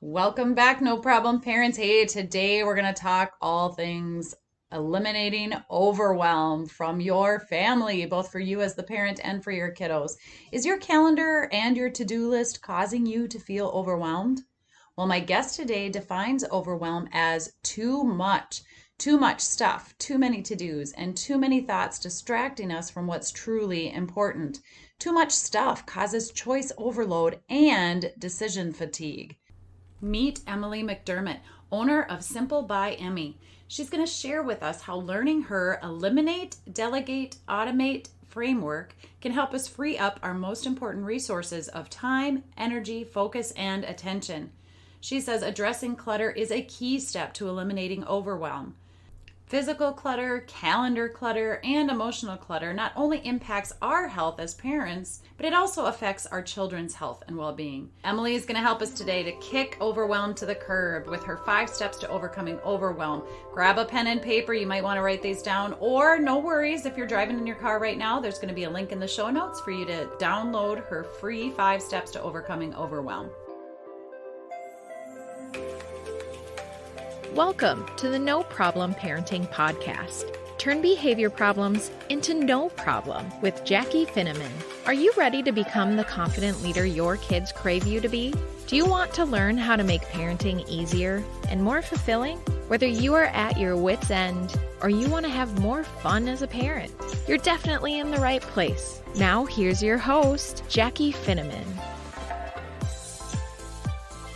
Welcome back, No Problem Parents. Hey, today we're going to talk all things eliminating overwhelm from your family, both for you as the parent and for your kiddos. Is your calendar and your to-do list causing you to feel overwhelmed? Well, my guest today defines overwhelm as too much stuff, too many to-dos, and too many thoughts distracting us from what's truly important. Too much stuff causes choice overload and decision fatigue. Meet Emily McDermott, owner of Simple By Emmy. She's going to share with us how learning her eliminate, delegate, automate framework can help us free up our most important resources of time, energy, focus, and attention. She says addressing clutter is a key step to eliminating overwhelm. Physical clutter, calendar clutter, and emotional clutter not only impacts our health as parents, but it also affects our children's health and well-being. Emily is going to help us today to kick overwhelm to the curb with her 5 steps to overcoming overwhelm. Grab a pen and paper. You might want to write these down, or no worries, if you're driving in your car right now, there's going to be a link in the show notes for you to download her free 5 steps to overcoming overwhelm. Welcome to the No Problem Parenting Podcast. Turn behavior problems into no problem with Jackie Finneman. Are you ready to become the confident leader your kids crave you to be? Do you want to learn how to make parenting easier and more fulfilling? Whether you are at your wit's end or you want to have more fun as a parent, you're definitely in the right place. Now here's your host, Jackie Finneman.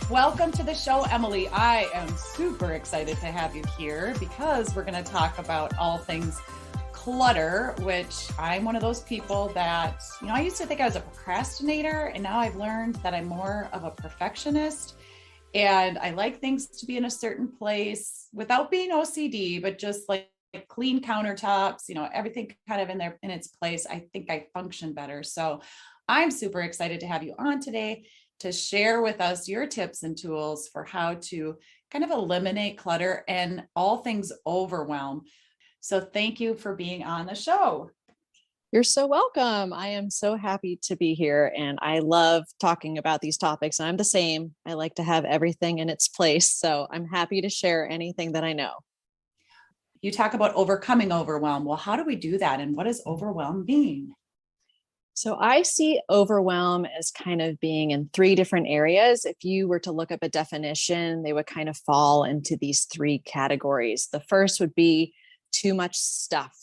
Welcome to the show, Emily. I am super excited to have you here because we're going to talk about all things clutter, which I'm one of those people that, I used to think I was a procrastinator, and now I've learned that I'm more of a perfectionist, and I like things to be in a certain place without being OCD, but just like clean countertops, everything kind of in its place. I think I function better. So I'm super excited to have you on today to share with us your tips and tools for how to kind of eliminate clutter and all things overwhelm. So thank you for being on the show. You're so welcome. I am so happy to be here, and I love talking about these topics. I'm the same. I like to have everything in its place. So I'm happy to share anything that I know. You talk about overcoming overwhelm. Well, how do we do that? And what does overwhelm mean? So I see overwhelm as kind of being in 3 different areas. If you were to look up a definition, they would kind of fall into these 3 categories. The first would be too much stuff.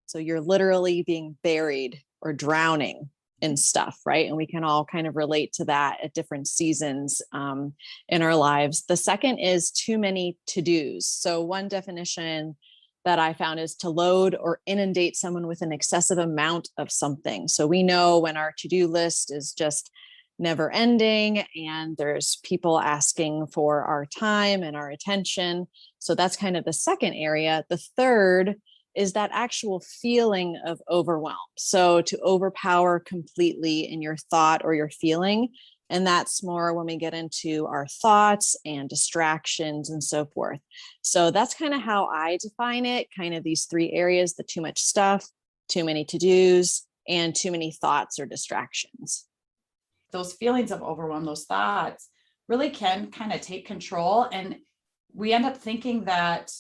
So you're literally being buried or drowning in stuff, right? And we can all kind of relate to that at different seasons in our lives. The second is too many to-dos. So one definition that I found is to load or inundate someone with an excessive amount of something. So we know when our to-do list is just never ending and there's people asking for our time and our attention. So that's kind of the second area. The third is that actual feeling of overwhelm. So to overpower completely in your thought or your feeling. And that's more when we get into our thoughts and distractions and so forth. So that's kind of how I define it, kind of these 3 areas: the too much stuff, too many to-dos, and too many thoughts or distractions. Those feelings of overwhelm, those thoughts really can kind of take control. And we end up thinking that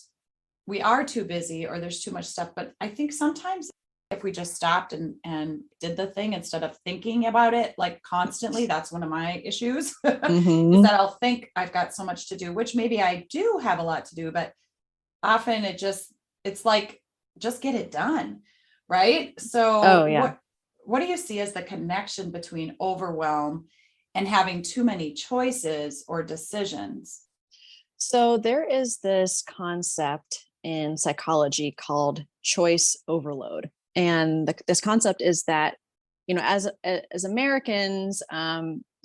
we are too busy or there's too much stuff. But I think sometimes if we just stopped and did the thing instead of thinking about it like constantly, that's one of my issues, is that I'll think I've got so much to do, which maybe I do have a lot to do, but often it's like, just get it done. Right. So what do you see as the connection between overwhelm and having too many choices or decisions? So there is this concept in psychology called choice overload. And this concept is that, as Americans,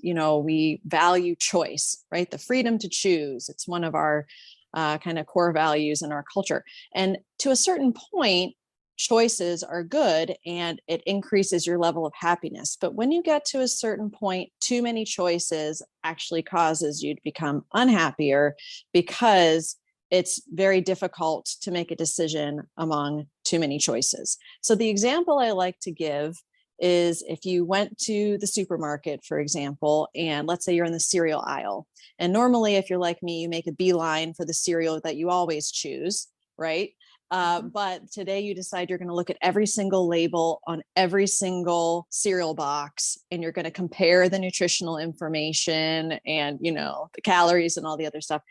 we value choice, right? The freedom to choose. It's one of our kind of core values in our culture. And to a certain point, choices are good and it increases your level of happiness. But when you get to a certain point, too many choices actually causes you to become unhappier because it's very difficult to make a decision among too many choices. So the example I like to give is if you went to the supermarket, for example, and let's say you're in the cereal aisle. And normally, if you're like me, you make a beeline for the cereal that you always choose, right? But today you decide you're going to look at every single label on every single cereal box, and you're going to compare the nutritional information and, the calories and all the other stuff.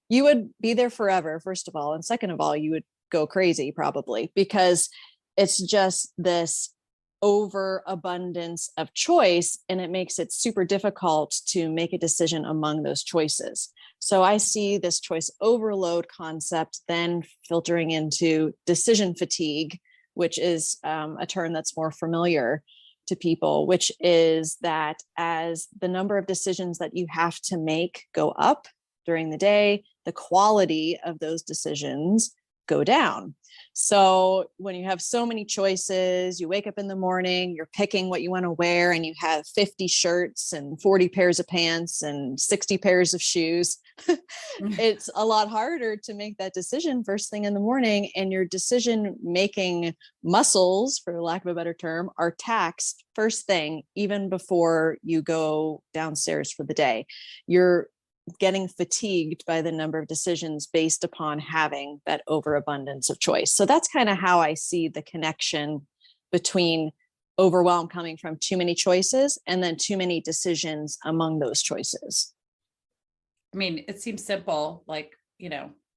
You would be there forever, first of all. And second of all, you would go crazy probably, because it's just this overabundance of choice, and it makes it super difficult to make a decision among those choices. So I see this choice overload concept then filtering into decision fatigue, which is a term that's more familiar to people, which is that as the number of decisions that you have to make go up during the day, the quality of those decisions go down. So when you have so many choices, you wake up in the morning, you're picking what you want to wear, and you have 50 shirts and 40 pairs of pants and 60 pairs of shoes. It's a lot harder to make that decision first thing in the morning, and your decision making muscles, for lack of a better term, are taxed first thing, even before you go downstairs for the day. You're getting fatigued by the number of decisions based upon having that overabundance of choice. So that's kind of how I see the connection between overwhelm coming from too many choices and then too many decisions among those choices. I mean, it seems simple, like,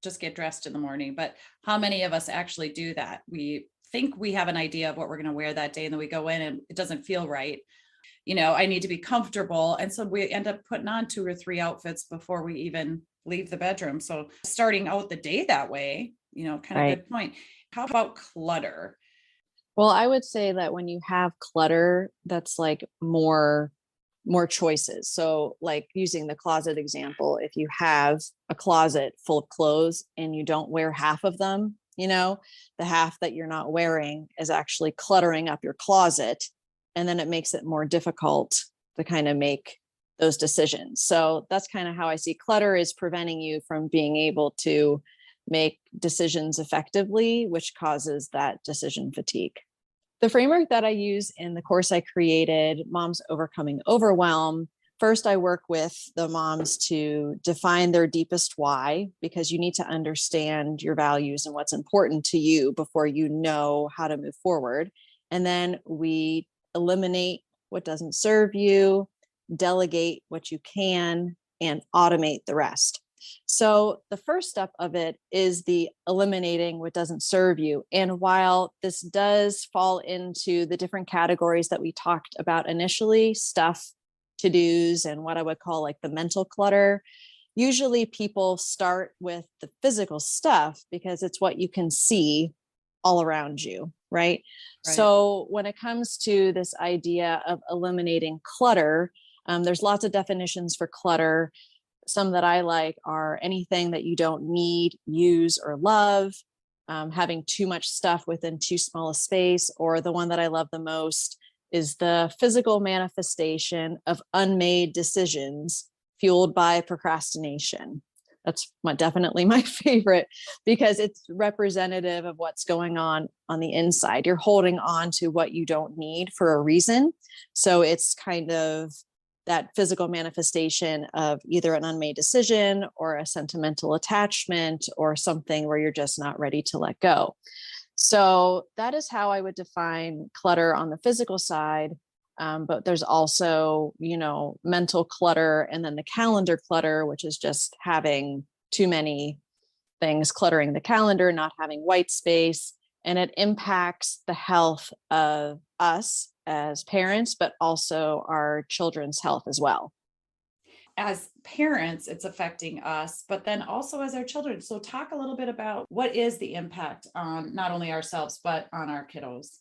just get dressed in the morning, but how many of us actually do that? We think we have an idea of what we're going to wear that day, and then we go in and it doesn't feel right. I need to be comfortable. And so we end up putting on 2 or 3 outfits before we even leave the bedroom. So starting out the day that way, kind of Right. good point. How about clutter? Well, I would say that when you have clutter, that's like more choices. So like using the closet example, if you have a closet full of clothes and you don't wear half of them, the half that you're not wearing is actually cluttering up your closet. And then it makes it more difficult to kind of make those decisions. So that's kind of how I see clutter is preventing you from being able to make decisions effectively, which causes that decision fatigue. The framework that I use in the course I created, Moms Overcoming Overwhelm, first I work with the moms to define their deepest why, because you need to understand your values and what's important to you before you know how to move forward. And then we eliminate what doesn't serve you, delegate what you can, and automate the rest. So the first step of it is the eliminating what doesn't serve you. And while this does fall into the different categories that we talked about initially, stuff, to-dos, and what I would call like the mental clutter, usually people start with the physical stuff because it's what you can see all around you, right? So when it comes to this idea of eliminating clutter, there's lots of definitions for clutter. Some that I like are anything that you don't need, use, or love, having too much stuff within too small a space, or the one that I love the most is the physical manifestation of unmade decisions fueled by procrastination. That's definitely my favorite because it's representative of what's going on the inside. You're holding on to what you don't need for a reason. So it's kind of that physical manifestation of either an unmade decision or a sentimental attachment or something where you're just not ready to let go. So that is how I would define clutter on the physical side. But there's also, mental clutter and then the calendar clutter, which is just having too many things cluttering the calendar, not having white space. And it impacts the health of us as parents, but also our children's health as well. As parents, it's affecting us, but then also as our children. So talk a little bit about what is the impact on not only ourselves, but on our kiddos.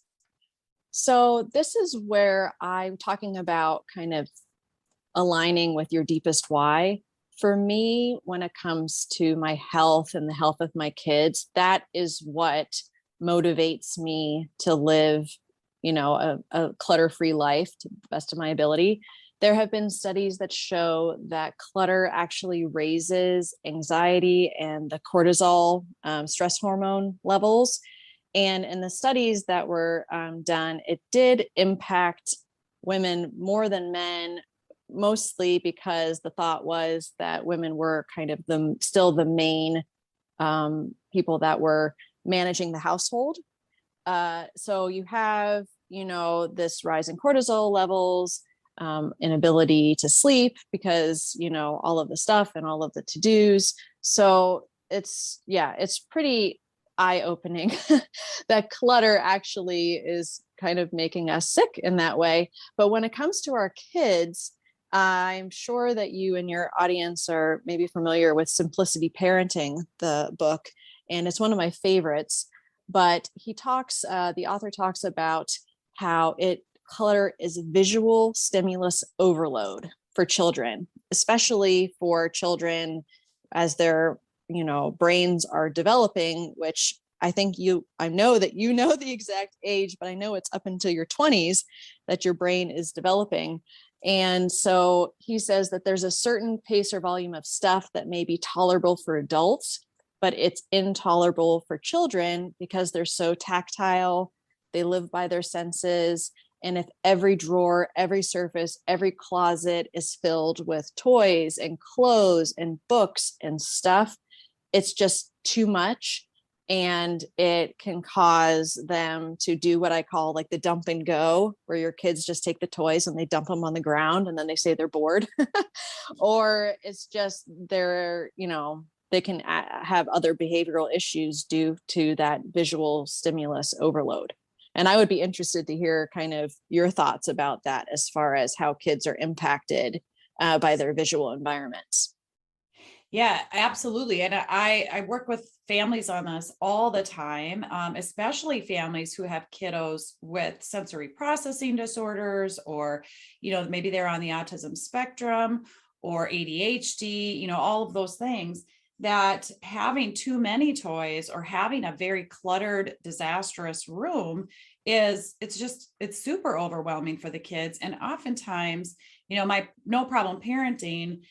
So this is where I'm talking about kind of aligning with your deepest why. For me, when it comes to my health and the health of my kids, that is what motivates me to live, a clutter-free life to the best of my ability. There have been studies that show that clutter actually raises anxiety and the cortisol stress hormone levels. And in the studies that were done, it did impact women more than men, mostly because the thought was that women were kind of still the main people that were managing the household. So you have, this rise in cortisol levels, inability to sleep because, all of the stuff and all of the to-dos. So it's pretty eye-opening that clutter actually is kind of making us sick in that way. But when it comes to our kids, I'm sure that you and your audience are maybe familiar with Simplicity Parenting, the book, and it's one of my favorites. But the author talks about how clutter is visual stimulus overload for children, especially for children as their brains are developing, which I know that you know the exact age, but I know it's up until your 20s that your brain is developing. And so he says that there's a certain pace or volume of stuff that may be tolerable for adults, but it's intolerable for children because they're so tactile. They live by their senses. And if every drawer, every surface, every closet is filled with toys and clothes and books and stuff, it's just too much. And it can cause them to do what I call like the dump and go, where your kids just take the toys and they dump them on the ground and then they say they're bored. Or it's just they can have other behavioral issues due to that visual stimulus overload. And I would be interested to hear kind of your thoughts about that as far as how kids are impacted by their visual environments. Yeah, absolutely. And I work with families on this all the time, especially families who have kiddos with sensory processing disorders, or, maybe they're on the autism spectrum or ADHD, all of those things, that having too many toys or having a very cluttered, disastrous room it's super overwhelming for the kids. And oftentimes, my no problem parenting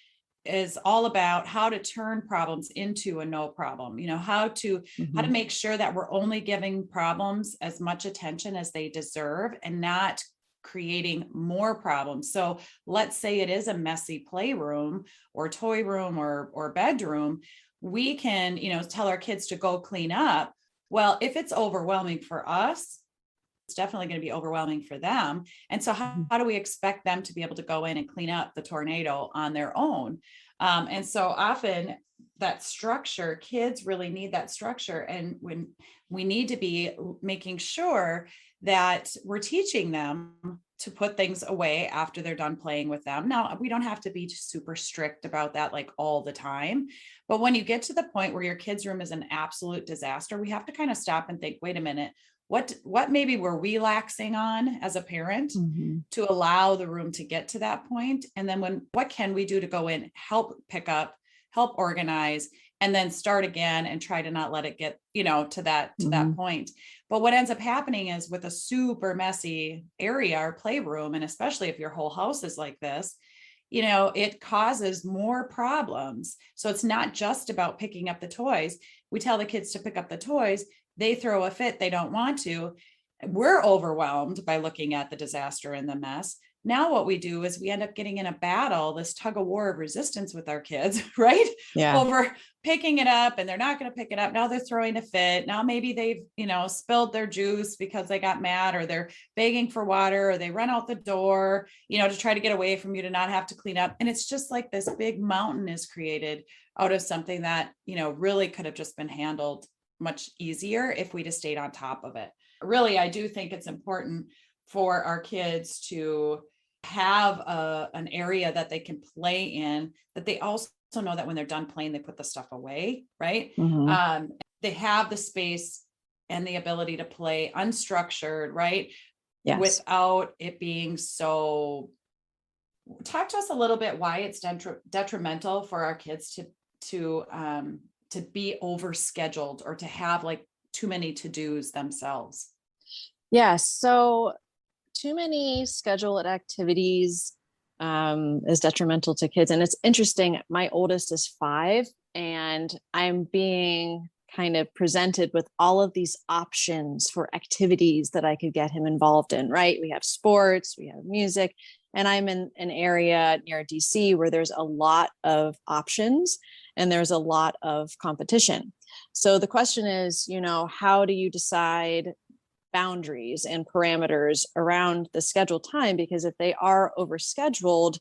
is all about how to turn problems into a no problem, how to make sure that we're only giving problems as much attention as they deserve and not creating more problems. So let's say it is a messy playroom or toy room or bedroom, we can, tell our kids to go clean up. Well, if it's overwhelming for us, it's definitely going to be overwhelming for them. And so how do we expect them to be able to go in and clean up the tornado on their own? And so often that structure, kids really need that structure. And when we need to be making sure that we're teaching them to put things away after they're done playing with them. Now, we don't have to be super strict about that like all the time. But when you get to the point where your kid's room is an absolute disaster, we have to kind of stop and think, wait a minute, what maybe we're relaxing on as a parent to allow the room to get to that point? And then what can we do to go in, help pick up, help organize, and then start again and try to not let it get, to that point. But what ends up happening is with a super messy area or playroom, and especially if your whole house is like this, it causes more problems. So it's not just about picking up the toys. We tell the kids to pick up the toys. They throw a fit. They don't want to. We're overwhelmed by looking at the disaster and the mess. Now what we do is we end up getting in a battle, this tug of war of resistance with our kids, right? Yeah. Over picking it up, and they're not going to pick it up. Now they're throwing a fit. Now maybe they've, spilled their juice because they got mad, or they're begging for water, or they run out the door, to try to get away from you to not have to clean up. And it's just like this big mountain is created out of something that, really could have just been handled much easier if we just stayed on top of it. Really, I do think it's important for our kids to have an area that they can play in, that they also know that when they're done playing, they put the stuff away, right? They have the space and the ability to play unstructured, right? Yes. Without it being so. Talk to us a little bit why it's detrimental for our kids to be overscheduled or to have like too many to-dos themselves. Yeah. So too many scheduled activities is detrimental to kids. And it's interesting. My oldest is 5, and I'm being kind of presented with all of these options for activities that I could get him involved in, right? We have sports, we have music, and I'm in an area near DC where there's a lot of options and there's a lot of competition. So the question is, how do you decide boundaries and parameters around the scheduled time? Because if they are overscheduled,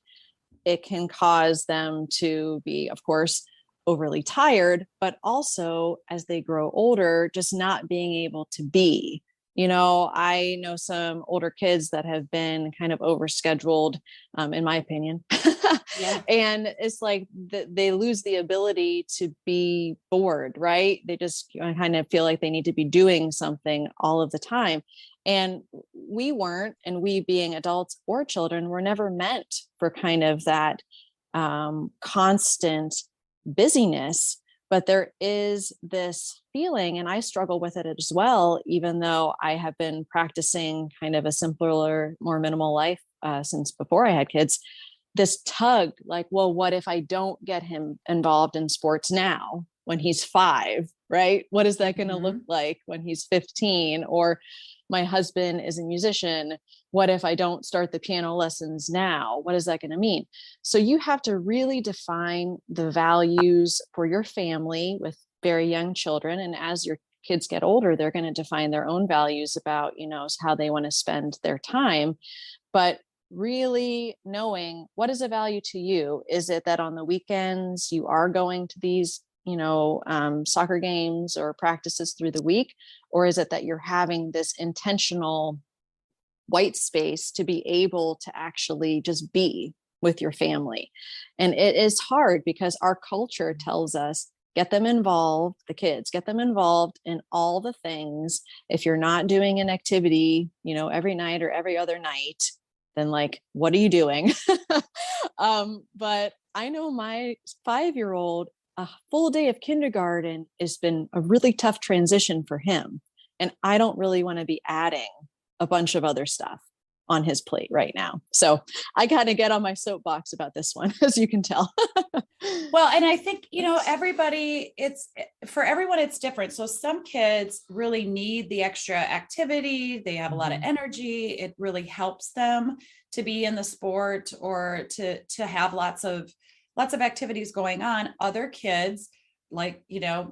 it can cause them to be, of course, overly tired, but also as they grow older, just not being able to be. I know some older kids that have been kind of overscheduled, in my opinion. Yeah. And it's like they lose the ability to be bored, right? They just kind of feel like they need to be doing something all of the time. And we weren't, and we being adults or children were never meant for kind of that constant busyness. But there is this feeling, and I struggle with it as well, even though I have been practicing kind of a simpler, more minimal life since before I had kids. This tug, like, well, what if I don't get him involved in sports now when he's 5, right? What is that going to look like when he's 15? Or my husband is a musician. What if I don't start the piano lessons now? What is that going to mean? So you have to really define the values for your family with very young children. And as your kids get older, they're going to define their own values about, how they want to spend their time. But really knowing what is a value to you. Is it that on the weekends you are going to these, soccer games or practices through the week? Or is it that you're having this intentional white space to be able to actually just be with your family? And it is hard because our culture tells us, get them involved, the kids, get them involved in all the things. If you're not doing an activity, every night or every other night, then like, what are you doing? But I know my 5-year-old, a full day of kindergarten has been a really tough transition for him. And I don't really want to be adding a bunch of other stuff on his plate right now. So I kind of get on my soapbox about this one, as you can tell. Well, and I think, for everyone, it's different. So some kids really need the extra activity. They have a lot of energy. It really helps them to be in the sport or to have lots of activities going on. Other kids, like,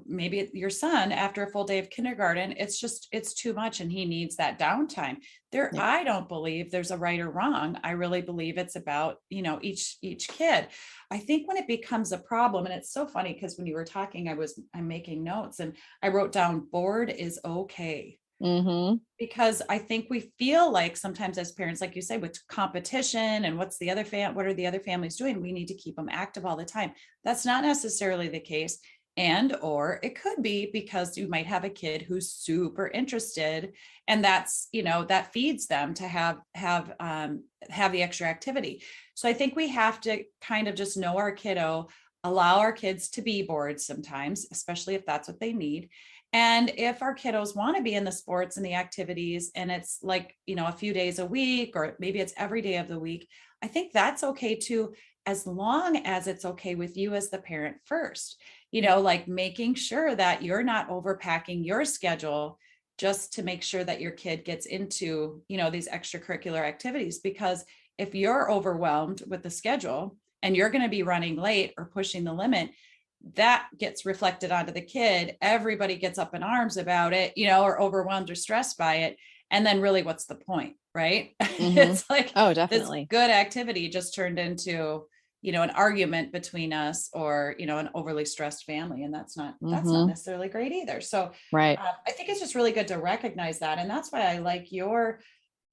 maybe your son, after a full day of kindergarten, it's too much and he needs that downtime. Yeah. I don't believe there's a right or wrong. I really believe it's about, each kid. I think when it becomes a problem, and it's so funny because when you were talking, I'm making notes and I wrote down bored is okay. Because I think we feel like sometimes as parents, like you say, with competition and what are the other families doing? We need to keep them active all the time. That's not necessarily the case. Or it could be because you might have a kid who's super interested and that's, that feeds them to have the extra activity. So I think we have to kind of just know our kiddo, allow our kids to be bored sometimes, especially if that's what they need. And if our kiddos want to be in the sports and the activities and it's like, a few days a week, or maybe it's every day of the week, I think that's okay too, as long as it's okay with you as the parent first. Like making sure that you're not overpacking your schedule just to make sure that your kid gets into, these extracurricular activities. Because if you're overwhelmed with the schedule and you're going to be running late or pushing the limit, that gets reflected onto the kid. Everybody gets up in arms about it, or overwhelmed or stressed by it. And then really, what's the point, right? It's like, oh, definitely. This good activity just turned into, an argument between us or, an overly stressed family. And that's not necessarily great either. So right. I think it's just really good to recognize that. And that's why I like your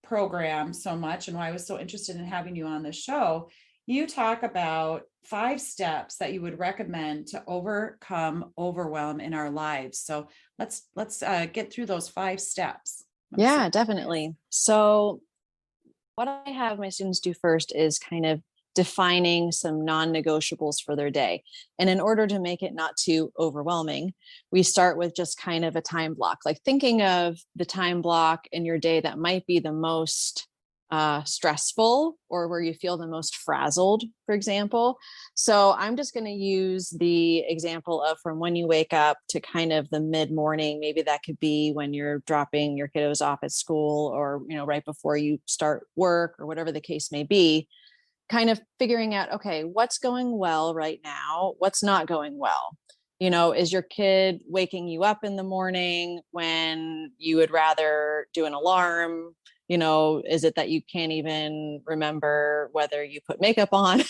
program so much and why I was so interested in having you on the show. You talk about 5 steps that you would recommend to overcome overwhelm in our lives. So let's get through those 5 steps. Yeah, definitely. So what I have my students do first is kind of defining some non-negotiables for their day. And in order to make it not too overwhelming, we start with just kind of a time block, like thinking of the time block in your day that might be the most stressful or where you feel the most frazzled, for example. So I'm just going to use the example of from when you wake up to kind of the mid morning. Maybe that could be when you're dropping your kiddos off at school, or, right before you start work, or whatever the case may be, kind of figuring out, okay, what's going well right now? What's not going well? Is your kid waking you up in the morning when you would rather do an alarm? Is it that you can't even remember whether you put makeup on?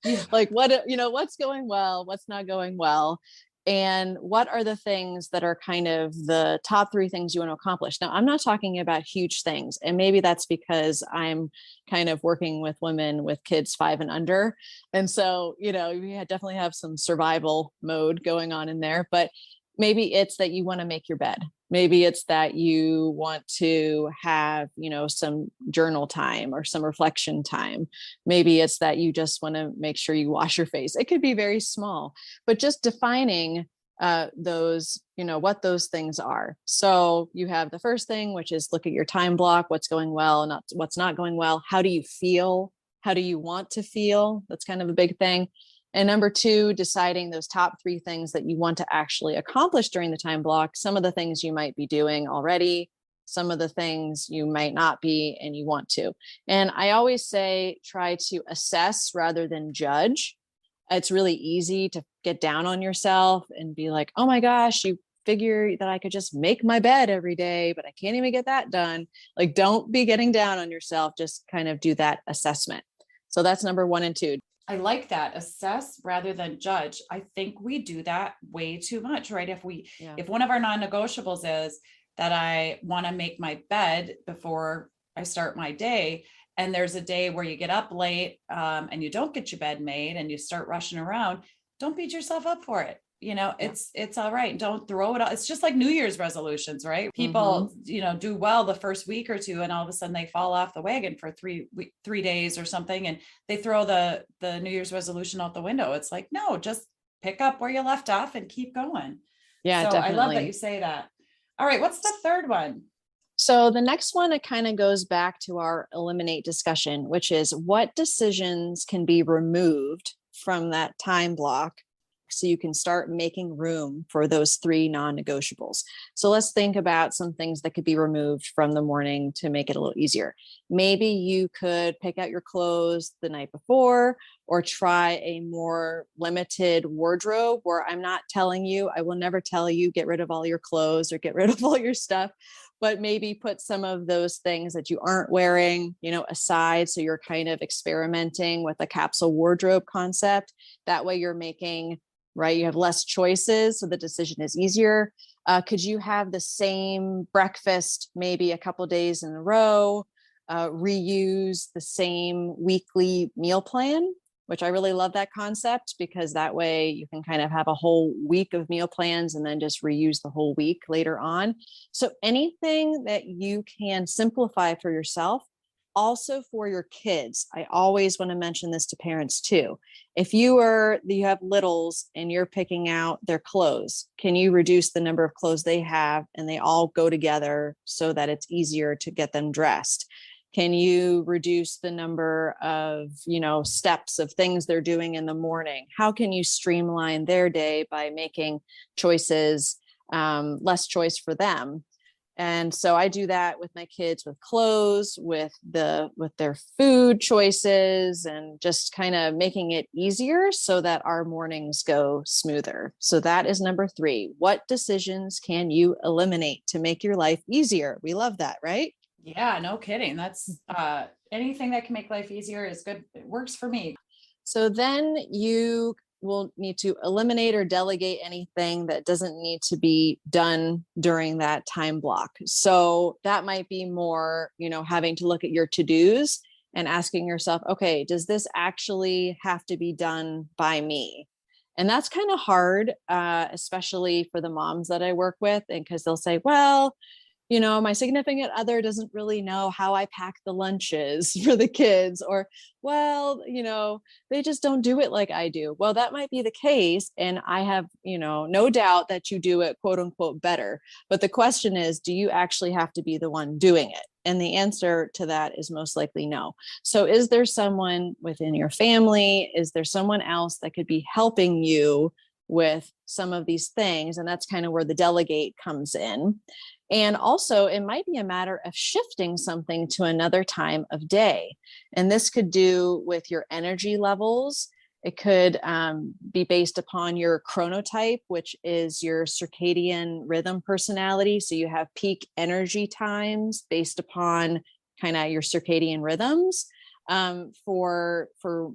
Yeah. Like what's going well, what's not going well? And what are the things that are kind of the top 3 things you want to accomplish? Now, I'm not talking about huge things. And maybe that's because I'm kind of working with women with kids 5 and under. And so, we definitely have some survival mode going on in there. But maybe it's that you want to make your bed. Maybe it's that you want to have, some journal time or some reflection time. Maybe it's that you just want to make sure you wash your face. It could be very small, but just defining those, what those things are. So you have the first thing, which is look at your time block, what's going well, not what's not going well. How do you feel? How do you want to feel? That's kind of a big thing. And number 2, deciding those top 3 things that you want to actually accomplish during the time block. Some of the things you might be doing already, some of the things you might not be, and you want to. And I always say, try to assess rather than judge. It's really easy to get down on yourself and be like, oh my gosh, you figure that I could just make my bed every day, but I can't even get that done. Like, don't be getting down on yourself. Just kind of do that assessment. So that's number 1 and 2. I like that. Assess rather than judge. I think we do that way too much, right? If one of our non-negotiables is that I want to make my bed before I start my day, and there's a day where you get up late and you don't get your bed made and you start rushing around, don't beat yourself up for it. It's all right. Don't throw it out. It's just like New Year's resolutions, right? People, do well the first week or 2, and all of a sudden they fall off the wagon for 3 days or something. And they throw the New Year's resolution out the window. It's like, no, just pick up where you left off and keep going. Yeah, so definitely. I love that you say that. All right. What's the third one? So the next one, it kind of goes back to our eliminate discussion, which is what decisions can be removed from that time block so you can start making room for those 3 non-negotiables. So let's think about some things that could be removed from the morning to make it a little easier. Maybe you could pick out your clothes the night before, or try a more limited wardrobe where I will never tell you, get rid of all your clothes or get rid of all your stuff, but maybe put some of those things that you aren't wearing, aside. So you're kind of experimenting with a capsule wardrobe concept. That way you're making, right, you have less choices, so the decision is easier. Could you have the same breakfast maybe a couple days in a row, reuse the same weekly meal plan, which I really love that concept, because that way you can kind of have a whole week of meal plans and then just reuse the whole week later on. So anything that you can simplify for yourself, also for your kids. I always want to mention this to parents too. If you have littles and you're picking out their clothes, can you reduce the number of clothes they have and they all go together so that it's easier to get them dressed? Can you reduce the number of, steps of things they're doing in the morning? How can you streamline their day by making choices, less choice for them? And so I do that with my kids, with clothes, with their food choices, and just kind of making it easier so that our mornings go smoother. So that is number 3. What decisions can you eliminate to make your life easier? We love that, right? Yeah, no kidding. That's anything that can make life easier is good. It works for me. So then you will need to eliminate or delegate anything that doesn't need to be done during that time block. So that might be more, having to look at your to-dos and asking yourself, okay, does this actually have to be done by me? And that's kind of hard, especially for the moms that I work with, and because they'll say, well, my significant other doesn't really know how I pack the lunches for the kids, or, well, they just don't do it like I do. Well, that might be the case. And I have, no doubt that you do it, quote unquote, better. But the question is, do you actually have to be the one doing it? And the answer to that is most likely no. So is there someone within your family? Is there someone else that could be helping you with some of these things? And that's kind of where the delegate comes in. And also, it might be a matter of shifting something to another time of day. And this could do with your energy levels. It could be based upon your chronotype, which is your circadian rhythm personality. So you have peak energy times based upon kind of your circadian rhythms. For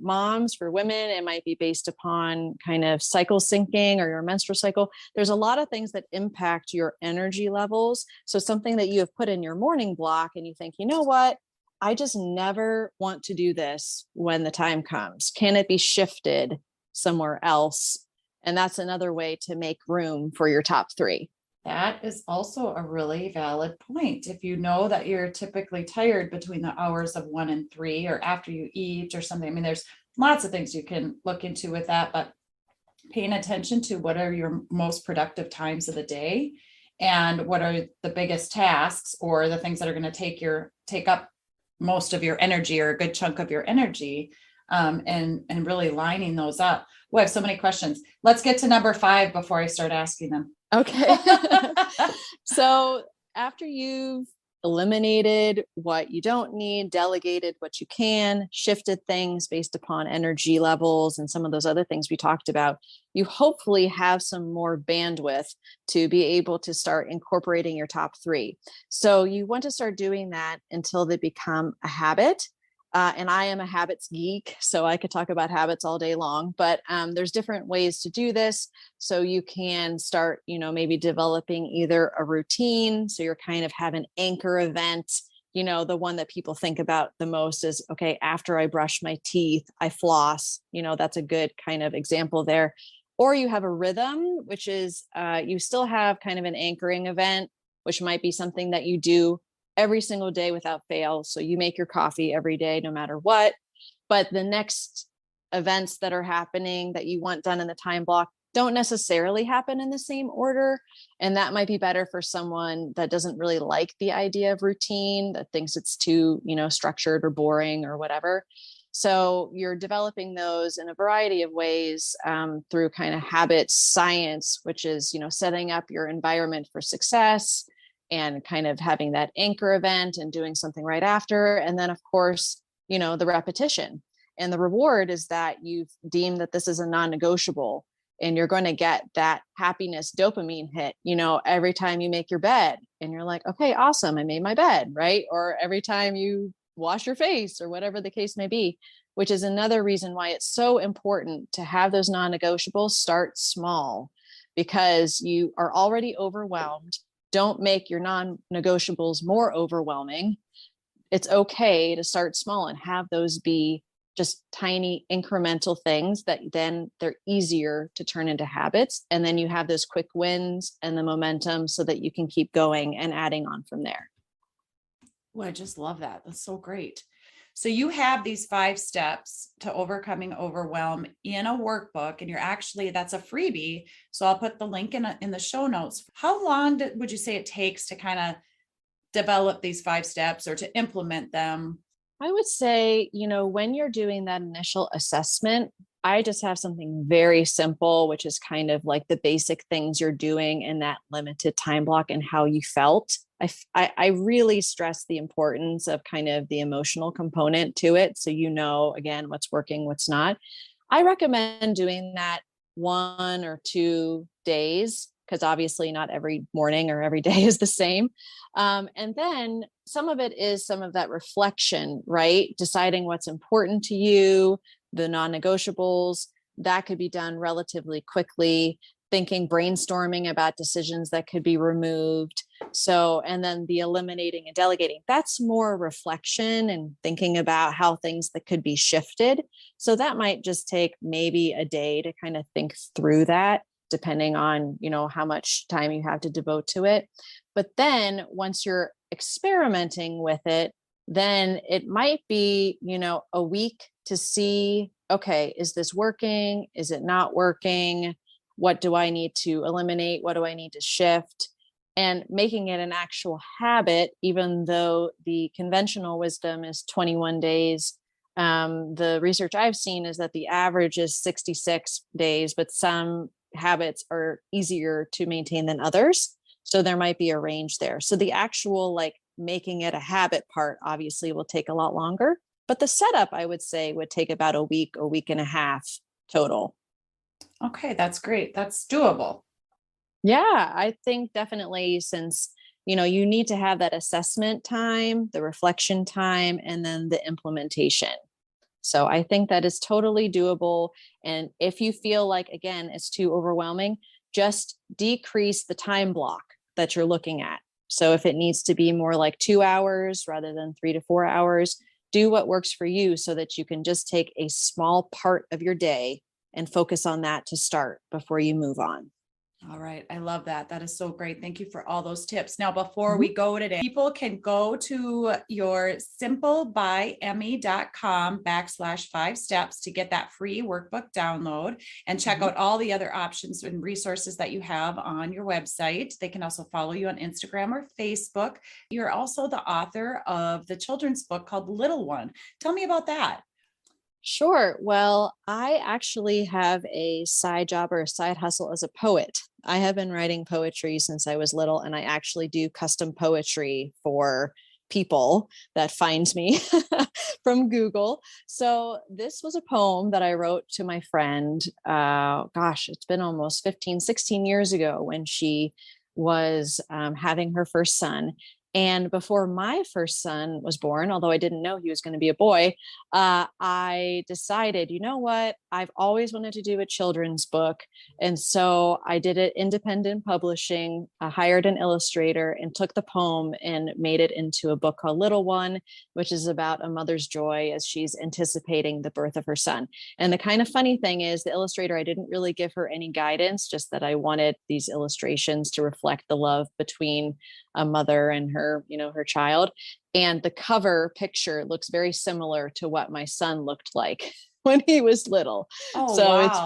moms, for women, it might be based upon kind of cycle syncing or your menstrual cycle. There's a lot of things that impact your energy levels. So something that you have put in your morning block and you think, you know what, I just never want to do this when the time comes. Can it be shifted somewhere else? And that's another way to make room for your top three. That is also a really valid point. If you know that you're typically tired between the hours of 1 and 3 or after you eat or something, I mean, there's lots of things you can look into with that, but paying attention to what are your most productive times of the day and what are the biggest tasks or the things that are going to take up most of your energy or a good chunk of your energy, and really lining those up. Oh, I have so many questions. Let's get to number 5 before I start asking them. Okay. So after you've eliminated what you don't need, delegated what you can, shifted things based upon energy levels and some of those other things we talked about, you hopefully have some more bandwidth to be able to start incorporating your top 3. So you want to start doing that until they become a habit. And I am a habits geek, so I could talk about habits all day long, but there's different ways to do this. So you can start, maybe developing either a routine. So you're kind of have an anchor event. The one that people think about the most is, okay, after I brush my teeth, I floss. That's a good kind of example there. Or you have a rhythm, which is you still have kind of an anchoring event, which might be something that you do every single day without fail. So you make your coffee every day, no matter what. But the next events that are happening that you want done in the time block don't necessarily happen in the same order. And that might be better for someone that doesn't really like the idea of routine, that thinks it's too, structured or boring or whatever. So you're developing those in a variety of ways through kind of habit science, which is, setting up your environment for success, and kind of having that anchor event and doing something right after. And then, of course, the repetition. And the reward is that you've deemed that this is a non-negotiable, and you're going to get that happiness dopamine hit, every time you make your bed and you're like, okay, awesome, I made my bed, right? Or every time you wash your face or whatever the case may be, which is another reason why it's so important to have those non-negotiables start small, because you are already overwhelmed. Don't make your non-negotiables more overwhelming. It's okay to start small and have those be just tiny incremental things that then they're easier to turn into habits. And then you have those quick wins and the momentum so that you can keep going and adding on from there. Well, I just love that. That's so great. So you have these 5 steps to overcoming overwhelm in a workbook, and that's a freebie. So I'll put the link in the show notes. How long would you say it takes to kind of develop these 5 steps or to implement them? I would say, when you're doing that initial assessment, I just have something very simple, which is kind of like the basic things you're doing in that limited time block and how you felt. I really stress the importance of kind of the emotional component to it. So, again, what's working, what's not. I recommend doing that 1 or 2 days, because obviously not every morning or every day is the same. And then some of it is some of that reflection, right? Deciding what's important to you, the non-negotiables, that could be done relatively quickly. Brainstorming about decisions that could be removed. So, and then the eliminating and delegating, that's more reflection and thinking about how things that could be shifted. So that might just take maybe a day to kind of think through that. depending on, how much time you have to devote to it. But then once you're experimenting with it, then it might be, a week to see, okay, is this working? Is it not working? What do I need to eliminate? What do I need to shift? And making it an actual habit, even though the conventional wisdom is 21 days. The research I've seen is that the average is 66 days, but some habits are easier to maintain than others. So there might be a range there. So the actual making it a habit part obviously will take a lot longer, but the setup I would say would take about a week and a half total. Okay, that's great. That's doable. Yeah, I think definitely, since you need to have that assessment time, the reflection time, and then the implementation. So I think that is totally doable. And if you feel like, again, it's too overwhelming, just decrease the time block that you're looking at. So if it needs to be more like 2 hours rather than 3 to 4 hours, do what works for you so that you can just take a small part of your day and focus on that to start before you move on. All right. I love that. That is so great. Thank you for all those tips. Now, before we go today, people can go to your simplebyemmy.com/5 steps to get that free workbook download and check out all the other options and resources that you have on your website. They can also follow you on Instagram or Facebook. You're also the author of the children's book called Little One. Tell me about that. Sure. Well, I actually have a side job or a side hustle as a poet. I have been writing poetry since I was little, and I actually do custom poetry for people that find me from Google. So this was a poem that I wrote to my friend. It's been almost 15, 16 years ago when she was having her first son. And before my first son was born, although I didn't know he was going to be a boy, I decided, you know what? I've always wanted to do a children's book. And so I did it independent publishing. I hired an illustrator and took the poem and made it into a book called Little One, which is about a mother's joy as she's anticipating the birth of her son. And the kind of funny thing is, the illustrator, I didn't really give her any guidance, just that I wanted these illustrations to reflect the love between a mother and her child. And the cover picture looks very similar to what my son looked like when he was little. Oh, so wow. It's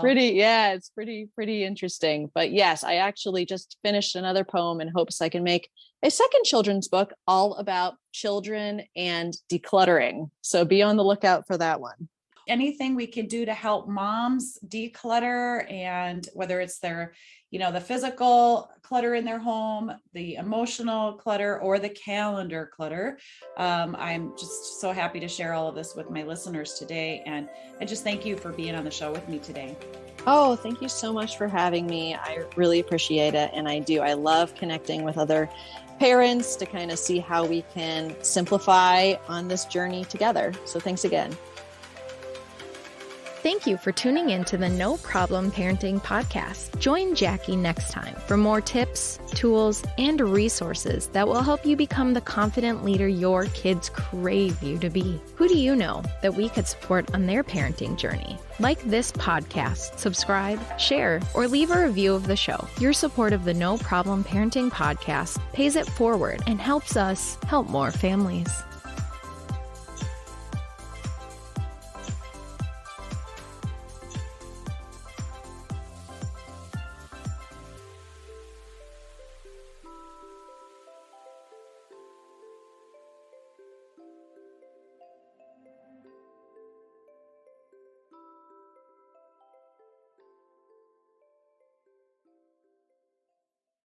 pretty interesting. But yes, I actually just finished another poem in hopes I can make a second children's book all about children and decluttering. So be on the lookout for that one. Anything we can do to help moms declutter, and whether it's their, the physical clutter in their home, the emotional clutter, or the calendar clutter. I'm just so happy to share all of this with my listeners today. And I just thank you for being on the show with me today. Oh, thank you so much for having me. I really appreciate it. And I love connecting with other parents to kind of see how we can simplify on this journey together. So thanks again. Thank you for tuning in to the No Problem Parenting Podcast. Join Jackie next time for more tips, tools, and resources that will help you become the confident leader your kids crave you to be. Who do you know that we could support on their parenting journey? Like this podcast, subscribe, share, or leave a review of the show. Your support of the No Problem Parenting Podcast pays it forward and helps us help more families.